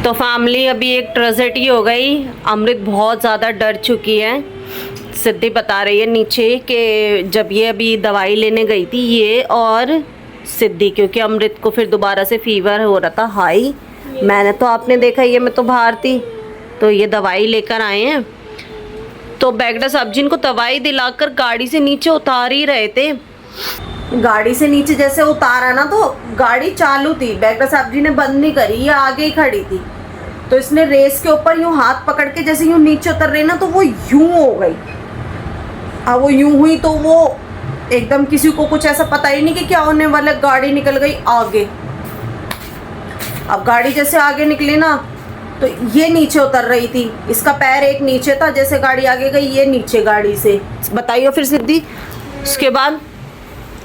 तो फैमिली अभी एक ट्रेजेडी हो गई। अमृत बहुत ज़्यादा डर चुकी है। सिद्धि बता रही है नीचे कि जब ये अभी दवाई लेने गई थी ये और सिद्धि, क्योंकि अमृत को फिर दोबारा से फीवर हो रहा था हाई। मैंने तो आपने देखा ये, मैं तो बाहर थी, तो ये दवाई लेकर आए हैं। तो बैगडा साहब जी इनको दवाई दिलाकर गाड़ी से नीचे उतार ही रहे थे। गाड़ी से नीचे जैसे उतारा ना तो गाड़ी चालू थी, बैगडा साहब जी ने बंद नहीं करी, ये आगे ही खड़ी थी। तो इसने रेस के ऊपर यूं हाथ पकड़ के जैसे यूं नीचे उतर रही ना तो वो यूं हो गई। अब वो यूं हुई तो वो एकदम किसी को कुछ ऐसा पता ही नहीं कि क्या होने वाला, गाड़ी निकल गई आगे। अब गाड़ी जैसे आगे निकली ना तो ये नीचे उतर रही थी, इसका पैर एक नीचे था, जैसे गाड़ी आगे गई ये नीचे गाड़ी से। बताइए फिर सिद्धि उसके बाद।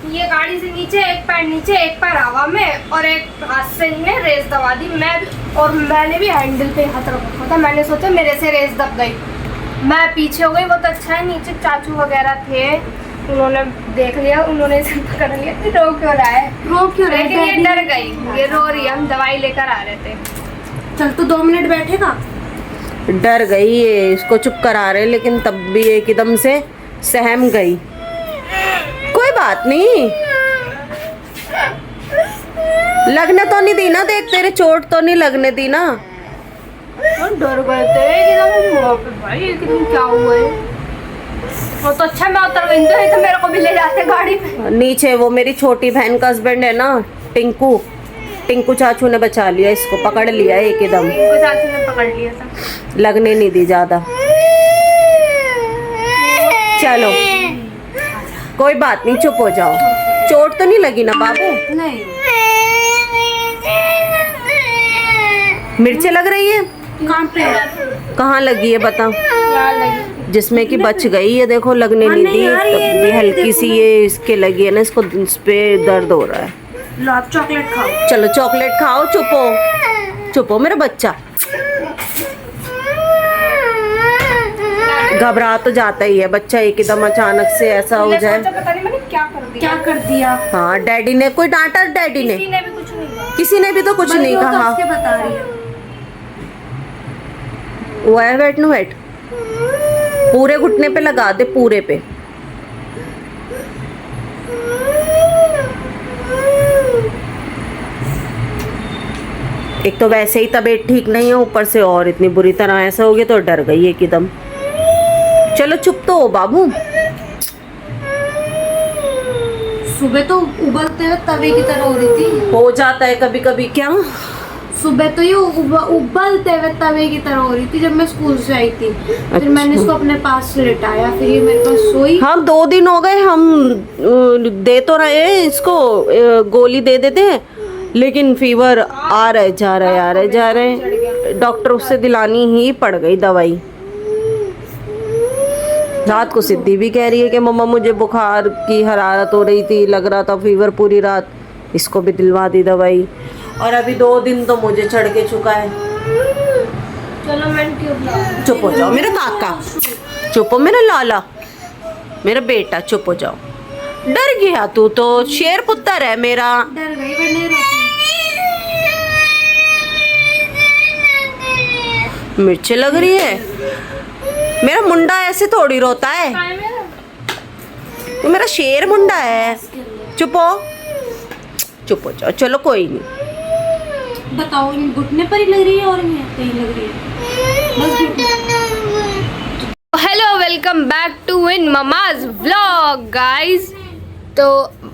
ये गाड़ी से नीचे, एक पैर नीचे एक पैर हवा में और एक हाथ से इन्हें रेस दबा दी। मैंने भी हैंडल पे हाथ रखा था, मैंने सोचा मेरे से रेस दब गई, मैं पीछे हो गई। बहुत अच्छा है, नीचे चाचू वगैरह थे, उन्होंने देख लिया, उन्होंने इसे पकड़ लिया कि रो क्यों रहा है, लेकिन ये डर गई, ये रो रही है। हम दवाई लेकर आ रहे थे। चल तू 2 मिनट बैठेगा। डर गई ये, इसको चुप करा रहे लेकिन तब भी एकदम से सहम गई। कोई बात नहीं, लगने तो नहीं दी ना, देख तेरे चोट तो नहीं लगने दी ना। डर गए थे एकदम, भाई एकदम क्या हुआ है। वो तो अच्छा मैं उतर गई तो मेरे को भी ले जाते गाड़ी में। नीचे वो मेरी छोटी बहन का हस्बैंड है ना, टिंकू चाचू ने बचा लिया, इसको पकड़ लिया एकदम, चाचू ने पकड़ लिया था, लगने नहीं दी ज्यादा। चलो कोई बात नहीं, चुप हो जाओ। चोट तो नहीं लगी ना बाबू? नहीं। मिर्चें लग रही है? कहाँ पे? कहाँ लगी है बताओ? यहाँ लगी। जिसमें कि बच गई है, देखो लगने नहीं दी, तब भी हल्की सी ये इसके लगी है ना, इसको इस पे दर्द हो रहा है। लो आप चॉकलेट खाओ। चलो चॉकलेट खाओ, चुप हो मेरा बच्चा। घबरा तो जाता ही है बच्चा, एकदम अचानक से ऐसा हो जाए। पता नहीं मैंने क्या कर दिया। हाँ डैडी ने कोई डांटा? डैडी ने? किसी ने भी कुछ नहीं कहा। किसी ने भी तो कुछ नहीं वो तो कहा। उसके बता रही है। वो है वेट नो वेट, पूरे घुटने पे लगा दे, पूरे पे। एक तो वैसे ही तबीयत ठीक नहीं है, ऊपर से और इतनी बुरी तरह ऐसा हो गया तो डर गई एकदम। चलो चुप तो हो बाबू। सुबह तो उबलते हुए तवे की तरह हो रही थी। हो जाता है कभी कभी। क्या? सुबह तो ये उबलते हुए तवे की तरह हो रही थी जब मैं स्कूल से आई थी। फिर मैंने इसको अपने पास से लिटाया, फिर ये मेरे पास सोई। हम 2 दिन हो गए, हम दे तो रहे हैं इसको, गोली दे देते हैं, लेकिन फीवर आ रहे जा रहे। डॉक्टर उससे दिलानी ही पड़ गई दवाई। रात को सिद्धि भी कह रही है कि मम्मा मुझे बुखार की हरारत हो रही थी, लग रहा था फीवर पूरी रात, इसको भी दिलवा दी दवाई। और अभी 2 दिन तो मुझे चढ़ के चुका है। चलो मैं ट्यूब। चुप हो जाओ मेरा काका, चुप हो मेरा लाला, मेरा बेटा, चुप हो जाओ। डर गया तू तो, शेर पुत्र है मेरा। डर गई वरना रोती। मिर्ची लग रही है। मेरा मुंडा ऐसे थोड़ी रोता है, तो मेरा शेर मुंडा है। चुप हो जाओ। चलो कोई नहीं। बताओ इन घुटने पर ही लग रही है और ये कहीं लग रही है? बस घुटने। Hello, welcome back to in mama's vlog guys. तो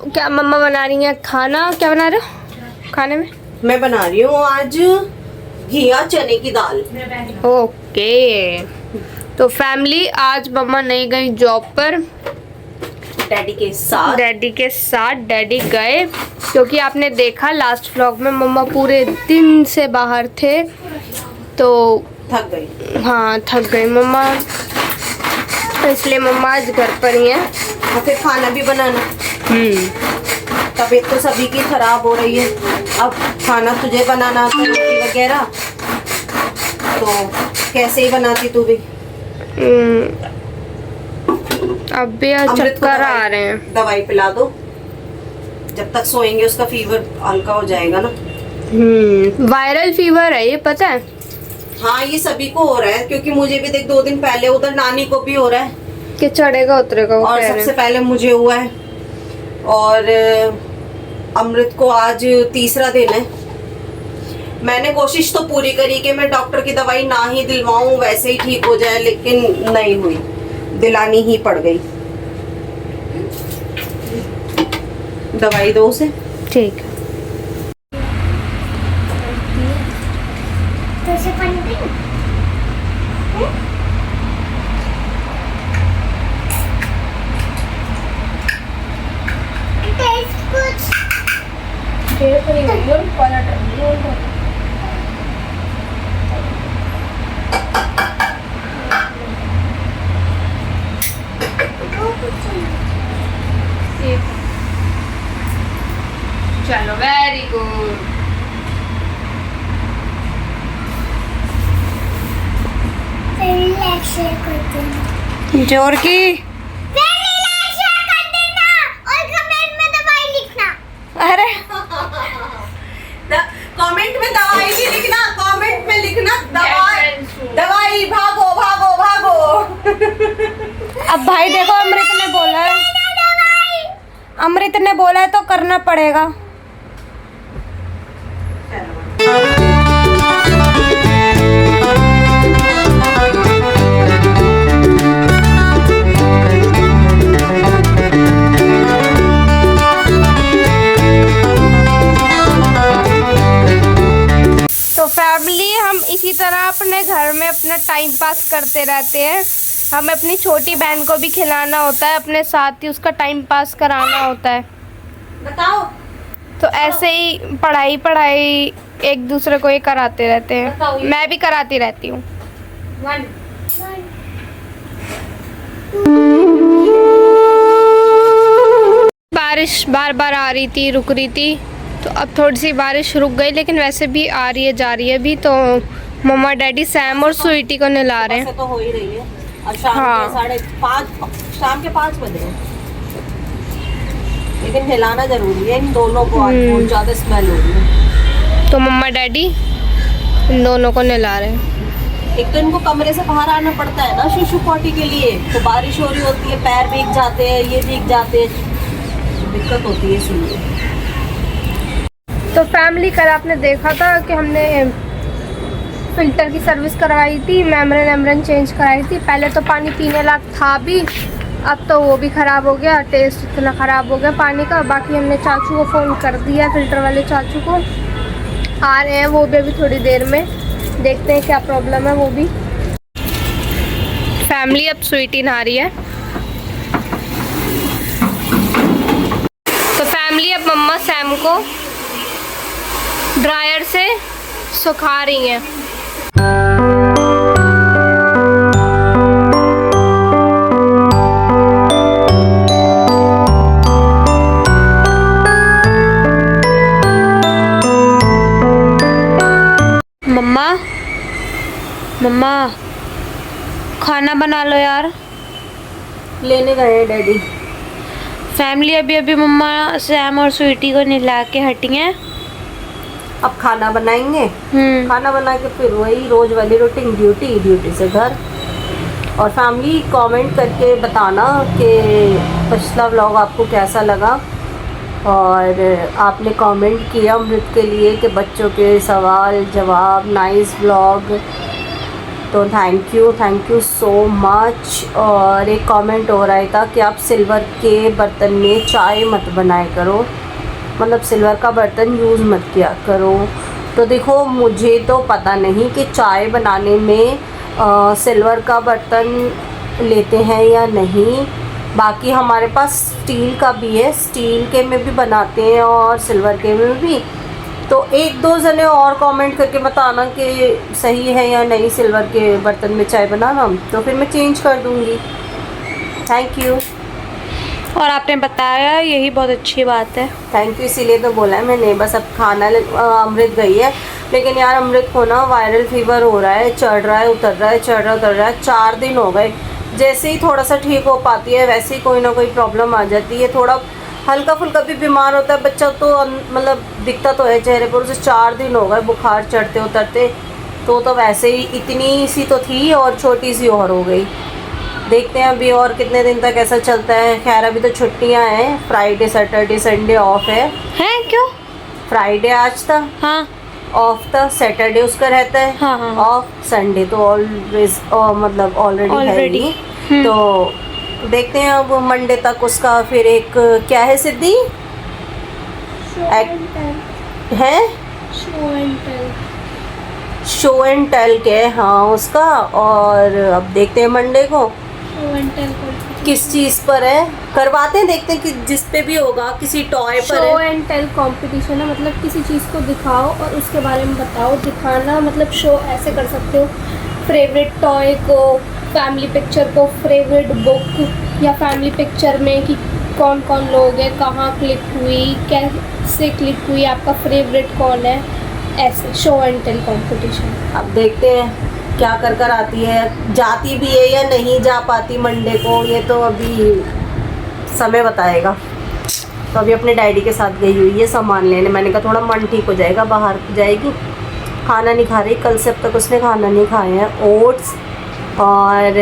क्या मम्मा बना रही हैं खाना? क्या बना रहे हो खाने में? मैं बना रही हूँ आज घिया चने की दाल। ओके। तो फैमिली आज मम्मा नहीं गई जॉब पर, डैडी के साथ। डैडी गए क्योंकि आपने देखा लास्ट व्लॉग में मम्मा पूरे दिन से बाहर थे, तो थक गई। हाँ थक गई मम्मा, तो इसलिए मम्मा आज घर पर ही है। और फिर खाना भी बनाना। तबीयत तो सभी की खराब हो रही है, अब खाना तुझे बनाना था, रोटी वगैरह, तो कैसे ही बनाती तू भी। अब भी चक्कर आ रहे हैं। दवाई पिला दो, जब तक सोएंगे उसका फीवर हल्का हो जाएगा ना। वायरल फीवर है ये, पता है? हाँ ये सभी को हो रहा है, क्योंकि मुझे भी देख 2 दिन पहले उधर नानी को भी हो रहा है कि चढ़ेगा उतरेगा वो और कह रहे सबसे हैं। पहले मुझे हुआ है और अमृत को आज तीसरा दिन है। मैंने कोशिश तो पूरी करी कि मैं डॉक्टर की दवाई ना ही दिलवाऊं, वैसे ही ठीक हो जाए, लेकिन नहीं हुई, दिलानी ही पड़ गई। दवाई दो उसे। ठीक है। चलो वेरी गुड। जोर की अरे कमेंट में दवाई नहीं लिखना, कमेंट में लिखना दवाई दवाई, भागो भागो भागो। अब भाई देखो अमृत ने बोला है, अमृत ने बोला है तो करना पड़ेगा। तो फैमिली हम इसी तरह अपने घर में अपना टाइम पास करते रहते हैं। हमें अपनी छोटी बहन को भी खिलाना होता है, अपने साथ ही उसका टाइम पास कराना होता है। बताओ। तो ऐसे ही पढ़ाई पढ़ाई एक दूसरे को ये कराते रहते हैं, मैं भी कराती रहती हूँ। बारिश बार बार आ रही थी, रुक रही थी, तो अब थोड़ी सी बारिश रुक गई, लेकिन वैसे भी आ रही है जा रही है अभी। तो मम्मा डैडी सैम और स्वीटी को नहला रहे हैं। वैसे तो हो ही रही है और शाम हाँ। के 5:30 शाम के 5 बज रहे हैं, लेकिन हिलाना जरूरी है इन दोनों को, आज बहुत ज्यादा स्मेल हो रही है। तो मम्मा डैडी इन दोनों को नहला रहे हैं। एक तो इनको कमरे से बाहर आना पड़ता है ना शिशु पॉटी के लिए, तो बारिश हो रही होती है, पैर भीग जाते हैं, ये भीग जाते हैं, दिक्कत होती है इसलिए। तो फैमिली कल आपने देखा था कि हमने फिल्टर की सर्विस करवाई थी, मेम्ब्रेन चेंज कराई थी। पहले तो पानी पीने लायक था भी, अब तो वो भी ख़राब हो गया, टेस्ट इतना ख़राब हो गया पानी का। बाकी हमने चाचू को फ़ोन कर दिया, फ़िल्टर वाले चाचू को, आ रहे हैं वो भी अभी थोड़ी देर में, देखते हैं क्या प्रॉब्लम है वो भी। फैमिली अब स्वीटी नहा रही है। तो फैमिली अब मम्मा सैम को ड्रायर से सुखा रही हैं। मम्मा मम्मा खाना बना लो यार। लेने गए हैं डैडी। फैमिली अभी अभी मम्मा सैम और स्वीटी को नहला के हटी हैं। अब खाना बनाएंगे, खाना बना के फिर वही रोज वाली रूटीन, ड्यूटी से घर। और फैमिली कमेंट करके बताना कि पिछला व्लॉग आपको कैसा लगा, और आपने कमेंट किया अमृत के लिए कि बच्चों के सवाल जवाब, नाइस व्लॉग, तो थैंक यू सो मच। और एक कमेंट हो रहा था कि आप सिल्वर के बर्तन में चाय मत बनाया करो, मतलब सिल्वर का बर्तन यूज़ मत किया करो। तो देखो मुझे तो पता नहीं कि चाय बनाने में सिल्वर का बर्तन लेते हैं या नहीं, बाकी हमारे पास स्टील का भी है, स्टील के में भी बनाते हैं और सिल्वर के में भी। तो 1-2 जने और कमेंट करके बताना कि सही है या नहीं सिल्वर के बर्तन में चाय बनाना, तो फिर मैं चेंज कर दूँगी। Thank you. और आपने बताया यही बहुत अच्छी बात है। थैंक यू, इसीलिए तो बोला है मैंने। बस अब खाना अमृत गई है, लेकिन यार अमृत को ना वायरल फीवर हो रहा है, चढ़ रहा है उतर रहा है, चढ़ रहा उतर रहा है। 4 दिन हो गए, जैसे ही थोड़ा सा ठीक हो पाती है वैसे ही कोई ना कोई प्रॉब्लम आ जाती है। थोड़ा हल्का फुल्का भी बीमार होता है बच्चा तो मतलब दिखता तो है चेहरे पर। उसे 4 दिन हो गए बुखार चढ़ते उतरते, तो वैसे ही इतनी सी तो थी और छोटी सी और हो गई। देखते हैं अभी और कितने दिन तक ऐसा चलता है। खैर अभी तो छुट्टियां हैं, फ्राइडे सैटरडे संडे ऑफ है। हैं क्यों? फ्राइडे आज था हाँ ऑफ था, सैटरडे उसका रहता है हाँ, हाँ। ऑफ, संडे तो ऑलवेज मतलब ऑलरेडी है Already। ही। तो देखते हैं अब मंडे तक उसका फिर एक क्या है सिद्धि है शो एंड टेल के, हाँ उसका। और अब देखते हैं मंडे को किस चीज़ पर है, करवाते हैं, देखते हैं कि जिस पे भी होगा किसी टॉय पर शो है। एंड टेल कंपटीशन है, मतलब किसी चीज़ को दिखाओ और उसके बारे में बताओ। दिखाना मतलब शो ऐसे कर सकते हो, फेवरेट टॉय को, फैमिली पिक्चर को, फेवरेट बुक या फैमिली पिक्चर में कि कौन कौन लोग हैं, कहाँ क्लिक हुई, कैसे क्लिक हुई, आपका फेवरेट कौन है, ऐसे शो एंड टेल कंपटीशन। अब देखते हैं क्या कर कर आती है, जाती भी है या नहीं जा पाती मंडे को, ये तो अभी समय बताएगा। तो अभी अपने डैडी के साथ गई हुई है सामान लेने। मैंने कहा थोड़ा मन ठीक हो जाएगा, बाहर जाएगी। खाना नहीं खा रही, कल से अब तक उसने खाना नहीं खाए हैं। ओट्स और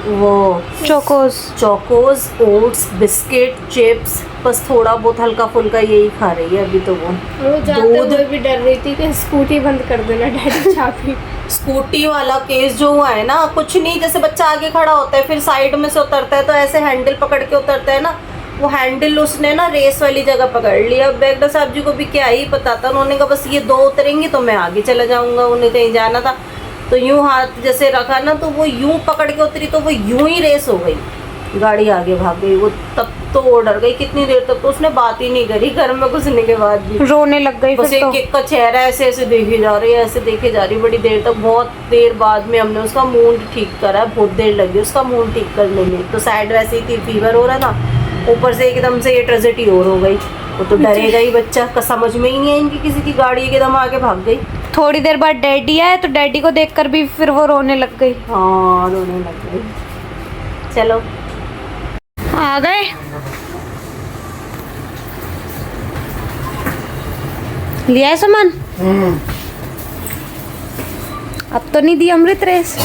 वो चोकोज, ओट्स, बिस्किट, चिप्स, बस थोड़ा बहुत हल्का फुल्का यही खा रही है अभी तो वो जाते दूध। हुए भी डर रही थी कि स्कूटी बंद कर देना डैडी चाबी। स्कूटी वाला केस जो हुआ है ना, कुछ नहीं, जैसे बच्चा आगे खड़ा होता है फिर साइड में से उतरता है तो ऐसे हैंडल पकड़ के उतरता है ना, वो हैंडल उसने ना रेस वाली जगह पकड़ लिया। बेगडा साहब जी को भी क्या ही पता था, उन्होंने कहा बस ये दो उतरेंगी तो मैं आगे चला जाऊंगा, उन्हें कहीं जाना था। तो यूं हाथ जैसे रखा ना तो वो यूं पकड़ के उतरी तो वो यूं ही रेस हो गई, गाड़ी आगे भाग गई। वो तब तो वो डर गई, कितनी देर तक तो उसने बात ही नहीं करी घर में घुसने के बाद भी, रोने लग गई बस फिर तो। एक का चेहरा ऐसे ऐसे देखे जा रही है, ऐसे देखे जा रही बड़ी देर तक। बहुत देर बाद में हमने उसका मूड ठीक करा, बहुत देर लगी उसका मूड ठीक करने में। तो साइड वैसे ही थी, फीवर हो रहा था, ऊपर से एकदम से ये ट्रेजेडी और हो गई। वो तो डरेगा ही बच्चा, का समझ में ही नहीं है इनकी किसी की गाड़ी एकदम आगे भाग गई। थोड़ी देर बाद डैडी आए तो डैडी को देखकर भी फिर वो रोने लग गई। हाँ रोने लग गई। चलो आ गए। लिया है सामान? अब तो नहीं दी अमृत रेस।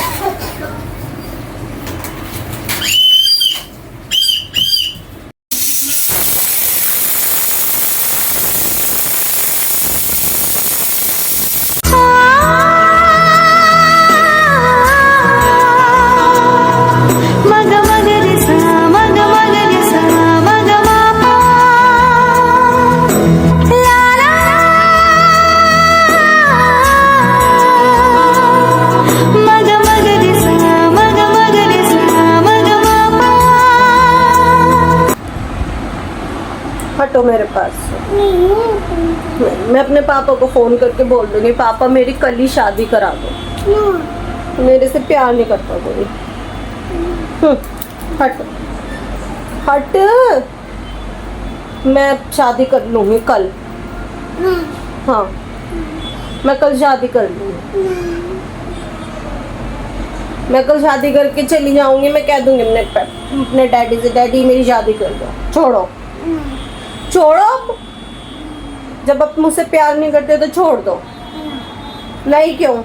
हटो मेरे पास से। मैं अपने पापा को फोन करके बोल दूंगी, पापा मेरी कल ही शादी करा दो, मेरे से प्यार नहीं करता कोई। हट हट, मैं शादी कर लूंगी कल। हाँ मैं कल शादी कर लूंगी, मैं कल शादी करके चली जाऊंगी। मैं कह दूंगी अपने डैडी से, डैडी मेरी शादी कर दो। छोड़ो छोड़ो, जब आप मुझसे प्यार नहीं करते तो छोड़ दो। नहीं क्यों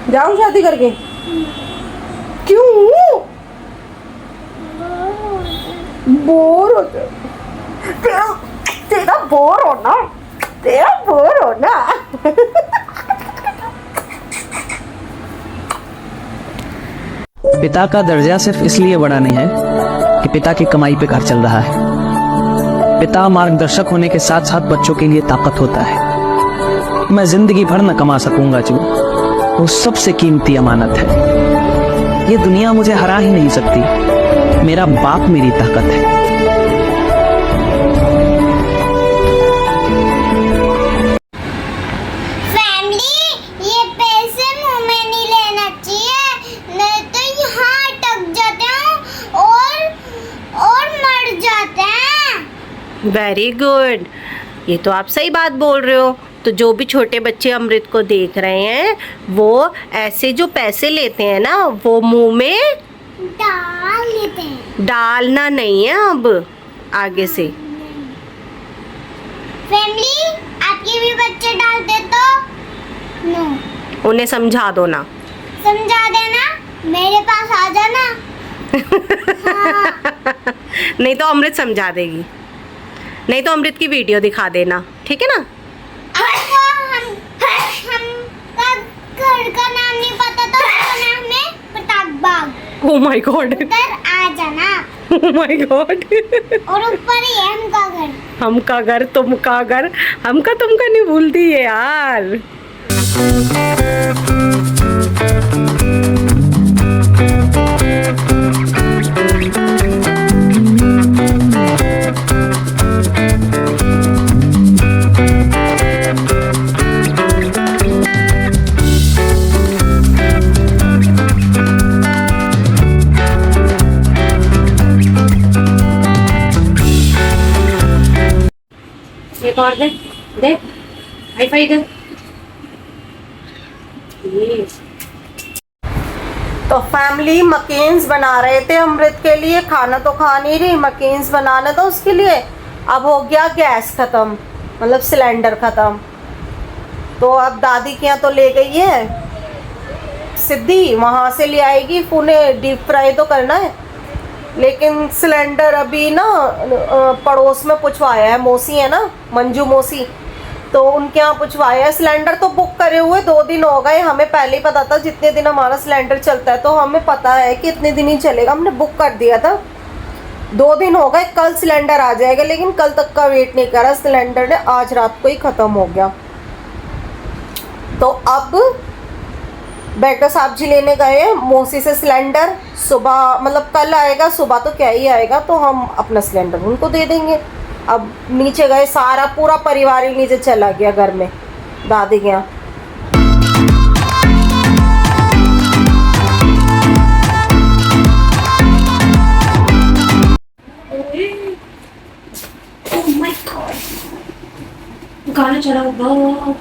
जाऊं शादी करके? क्यों? बोर होते, तेरा बोर होना, तेरा बोर होना। पिता का दर्जा सिर्फ इसलिए बड़ा नहीं है कि पिता की कमाई पे घर चल रहा है। पिता मार्गदर्शक होने के साथ साथ बच्चों के लिए ताकत होता है। मैं जिंदगी भर न कमा सकूंगा जो, वो सबसे कीमती अमानत है। ये दुनिया मुझे हरा ही नहीं सकती, मेरा बाप मेरी ताकत है। वेरी गुड, ये तो आप सही बात बोल रहे हो। तो जो भी छोटे बच्चे अमृत को देख रहे हैं, वो ऐसे जो पैसे लेते हैं ना, वो मुंह में डाल लेते हैं। डालना नहीं है अब आगे से। फैमिली, आपके भी बच्चे डालते तो नो उन्हें समझा दो ना। समझा देना, मेरे पास आ जाना। नहीं तो अमृत समझा देगी, नहीं तो अमृत की वीडियो दिखा देना, ठीक है ना। आपको हमका घर का नाम नहीं पता तो उसका नाम है प्रताप बाग। ओह माय गॉड, उधर आ जाना ओह माय गॉड। और ऊपर ही है हमका घर। हमका घर तुमका घर, हमका तुमका नहीं भूलती है यार। एक और दे, दे हाई फाई दे। तो फैमिली मकेन्स बना रहे थे अमृत के लिए, खाना तो खा नहीं रही, मकेन्स बनाना था उसके लिए। अब हो गया गैस खत्म, मतलब सिलेंडर खत्म, तो अब दादी के यहाँ तो ले गई है सिद्धि, वहाँ से ले आएगी, उन्हें डीप फ्राई तो करना है। लेकिन सिलेंडर अभी ना पड़ोस में पूछवाया है, मौसी है ना मंजू मौसी, तो उनके यहाँ पूछवाया है। सिलेंडर तो बुक करे हुए 2 दिन हो गए, हमें पहले ही पता था जितने दिन हमारा सिलेंडर चलता है तो हमें पता है कि इतने दिन ही चलेगा, हमने बुक कर दिया था। 2 दिन हो गए, कल सिलेंडर आ जाएगा, लेकिन कल तक का वेट नहीं करा, सिलेंडर ने आज रात को ही ख़त्म हो गया। तो अब बेटा साहब जी लेने गए हैं मौसी से सिलेंडर, सुबह मतलब कल आएगा, सुबह तो क्या ही आएगा, तो हम अपना सिलेंडर उनको दे देंगे। अब नीचे गए, सारा पूरा परिवार ही नीचे चला गया घर में दादी के यहाँ। गाना चला हुआ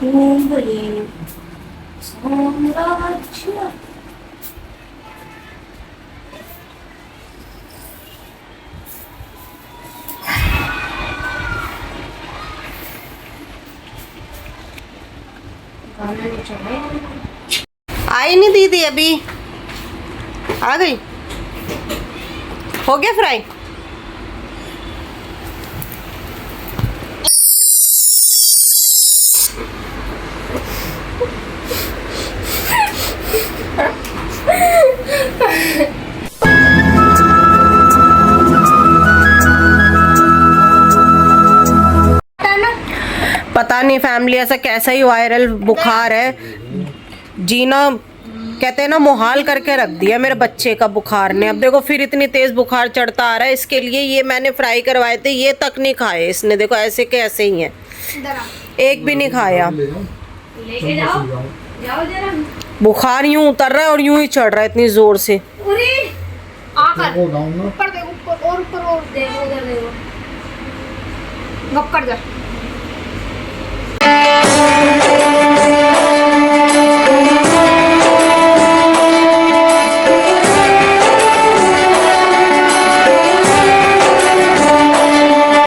साम्राज्य। आई नहीं दीदी, अभी आ गई, हो गया फ्राई। पता नहीं फैमिली, ऐसा कैसा ही वायरल बुखार है, जीना कहते हैं ना मुहाल करके रख दिया मेरे बच्चे का बुखार ने। अब देखो फिर इतनी तेज बुखार चढ़ता आ रहा है, इसके लिए ये मैंने फ्राई करवाए थे, ये तक नहीं खाए इसने, देखो ऐसे के ऐसे ही हैं, एक भी नहीं खाया। लेके जाओ, जाओ जरा। बुखार यूं उतर रहा है और यूं ही चढ़ रहा है इतनी जोर से। आकर ऊपर दे, ऊपर और दे, उधर देखो, गप कर जा।